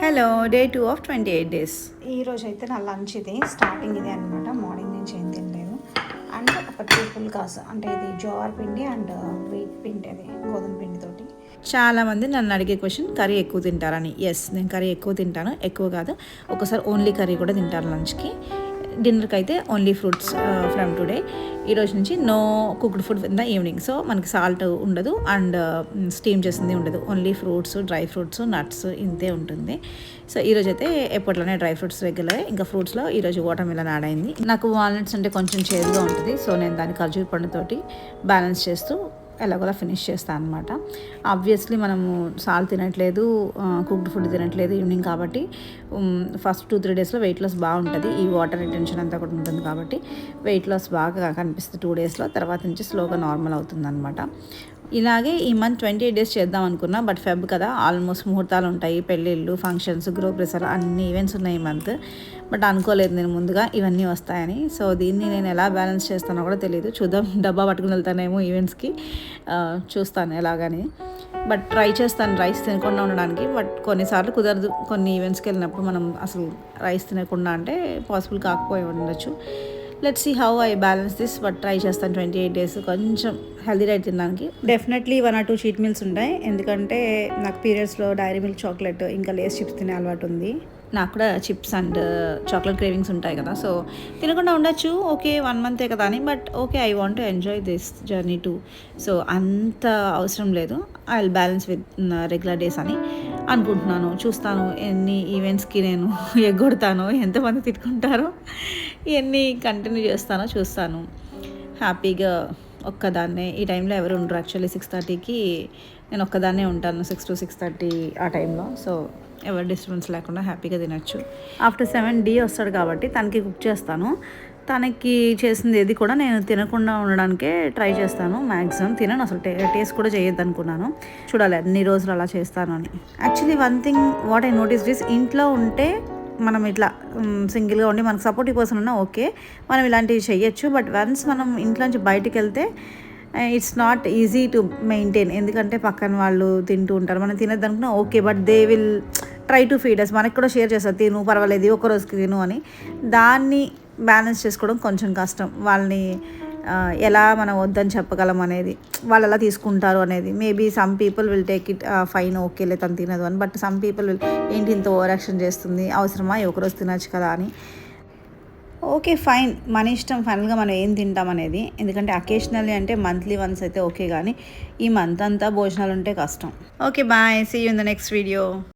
Hello day 2 of 28 days. ఈరోజు అయితే నా లంచ్ ఇది స్టార్టింగ్ ఇదే అనమాట. మార్నింగ్ నుంచి ఏం తినలేదు. అండ్ ఒక 2 పుల్కాస్ అంటే ఇది జోర్ పిండి అండ్ వీట్ పిండి, అది గోధుమ పిండితోటి. చాలామంది నన్ను అడిగే క్వశ్చన్ కర్రీ ఎక్కువ తింటారని. ఎస్, నేను కర్రీ ఎక్కువ తింటాను. ఎక్కువ కాదు, ఒకసారి ఓన్లీ కర్రీ కూడా తింటాను లంచ్కి. డిన్నర్కి అయితే ఓన్లీ ఫ్రూట్స్ ఫ్రమ్ టుడే. ఈరోజు నుంచి no cooked food in the evening. So మనకి సాల్ట్ ఉండదు అండ్ స్టీమ్ చేసింది ఉండదు. Only fruits, dry fruits, nuts ఇంతే ఉంటుంది. సో ఈరోజు అయితే ఎప్పట్లోనే డ్రై ఫ్రూట్స్ రెగ్యులర్. ఇంకా ఫ్రూట్స్లో ఈరోజు వాటర్ మిలన్ యాడ్ అయింది. నాకు వాల్నట్స్ అంటే కొంచెం చేదుగా ఉంటుంది. సో నేను దాన్ని ఖర్జూర పండుతోటి బ్యాలెన్స్ చేస్తూ ఎలాగోలా ఫినిష్ చేస్తాను అనమాట. ఆబ్వియస్లీ మనము సాల్ట్ తినట్లేదు, కుక్డ్ ఫుడ్ తినట్లేదు ఈవినింగ్ కాబట్టి ఫస్ట్ 2-3 డేస్లో వెయిట్ లాస్ బాగుంటుంది. ఈ వాటర్ రిటెన్షన్ అంతా కూడా ఉంటుంది కాబట్టి వెయిట్ లాస్ బాగా కనిపిస్తుంది 2 డేస్లో. తర్వాత నుంచి స్లోగా నార్మల్ అవుతుంది అనమాట. ఇలాగే ఈ మంత్ 28 డేస్ చేద్దాం అనుకున్నా, బట్ ఫెబ్ కదా, ఆల్మోస్ట్ ముహూర్తాలు ఉంటాయి, పెళ్ళిళ్ళు, ఫంక్షన్స్, గృహప్రవేశాలు అన్ని ఈవెంట్స్ ఉన్నాయి ఈ మంత్. బట్ అనుకోలేదు నేను ముందుగా ఇవన్నీ వస్తాయని. సో దీన్ని నేను ఎలా బ్యాలెన్స్ చేస్తానో కూడా తెలియదు. చూద్దాం, డబ్బా పట్టుకుని వెళ్తానేమో ఈవెంట్స్కి, చూస్తాను ఎలాగని. బట్ ట్రై చేస్తాను రైస్ తినకుండా ఉండడానికి. బట్ కొన్నిసార్లు కుదరదు. కొన్ని ఈవెంట్స్కి వెళ్ళినప్పుడు మనం అసలు రైస్ తినకుండా అంటే పాసిబుల్ కాకపోయి ఉండొచ్చు. Let's see how I balance this. But try చేస్తాను 28 డేస్ కొంచెం హెల్దీ డైట్ తినడానికి. డెఫినెట్లీ 1 or 2 చీట్ మీల్స్ ఉంటాయి. ఎందుకంటే నాకు పీరియడ్స్లో డైరీ మిల్క్ చాక్లెట్ ఇంకా లేస్ చిప్స్ తినే అలవాటు ఉంది. నాకు కూడా చిప్స్ అండ్ చాక్లెట్ క్రేవింగ్స్ ఉంటాయి కదా. సో తినకుండా ఉండొచ్చు, ఓకే 1 month కదా అని. But okay, I want to enjoy this journey two. So అంత అవసరం లేదు. I will balance with regular days అని అనుకుంటున్నాను. చూస్తాను ఎన్ని ఈవెంట్స్కి నేను ఎగ్గొడతానో, ఎంతమంది తిట్టుకుంటారో, ఇవన్నీ కంటిన్యూ చేస్తానో చూస్తాను. హ్యాపీగా ఒక్కదాన్నే ఈ టైంలో ఎవరు ఉండరు. యాక్చువల్లీ 6:30కి నేను ఒక్కదాన్నే ఉంటాను, 6 to 6:30 ఆ టైంలో. సో ఎవరు డిస్టర్బెన్స్ లేకుండా హ్యాపీగా తినచ్చు. ఆఫ్టర్ 7D వస్తాడు కాబట్టి తనకి కుక్ చేస్తాను. తనకి చేసింది ఏది కూడా నేను తినకుండా ఉండడానికే ట్రై చేస్తాను. మ్యాక్సిమం తినను, అసలు టేస్ట్ కూడా చేయొద్దు అనుకున్నాను. చూడాలి అన్ని రోజులు అలా చేస్తాను అని. Actually one thing what I notice is, ఇంట్లో ఉంటే మనం ఇట్లా సింగిల్గా ఉండి మనకు సపోర్టివ్ పర్సన్ ఉన్నా ఓకే, మనం ఇలాంటివి చేయొచ్చు. బట్ వన్స్ మనం ఇంట్లో నుంచి బయటికి వెళ్తే it's not easy to maintain. ఎందుకంటే పక్కన వాళ్ళు తింటూ ఉంటారు, మనం తినద్దు అనుకున్నా okay, but they will try to feed us. మనకి కూడా షేర్ చేస్తారు, తిను పర్వాలేదు ఒక రోజుకి తిను అని. దాన్ని బ్యాలెన్స్ చేసుకోవడం కొంచెం కష్టం. వాళ్ళని ఎలా మనం వద్దని చెప్పగలం అనేది, వాళ్ళు ఎలా తీసుకుంటారు అనేది. Maybe some people will take it fine, ఓకేలే తను తినదు అని. బట్ సమ్ పీపుల్ విల్, ఏంటి ఇంత ఓవర్ యాక్షన్ చేస్తుంది, అవసరమా ఒకరోజు తినచ్చు కదా అని. ఓకే ఫైన్, మన ఇష్టం ఫైనల్గా మనం ఏం తింటాం అనేది. ఎందుకంటే అకేషనల్లీ అంటే మంత్లీ వన్స్ అయితే ఓకే, కానీ ఈ మంత్ అంతా భోజనాలు ఉంటే కష్టం. Okay bye, see you in the next video.